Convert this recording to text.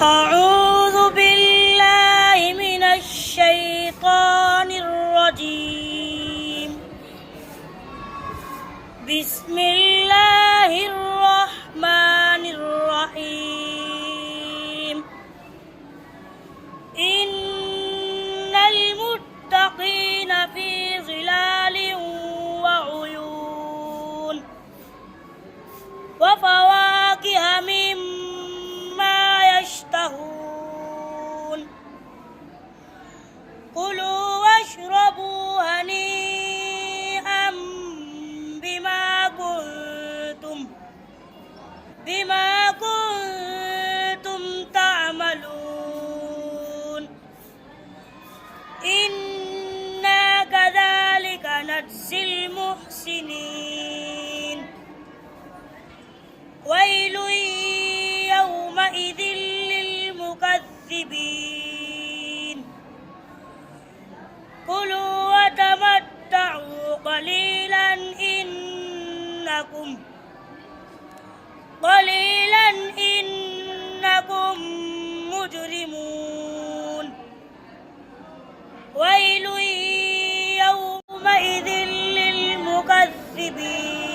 أعوذ بالله من الشيطان الرجيم. بسم الله الرحمن الرحيم. إن المتقين في ظلال وعيون وفواكه مما يشتهون. كلوا واشربوا هنيئا بما كنتم تعملون. إنا كذلك نجزي المحسنين. ويل يومئذ للمكذبين. كلوا وتمتعوا قليلا إنكم مجرمون. ويل يومئذ للمكذبين.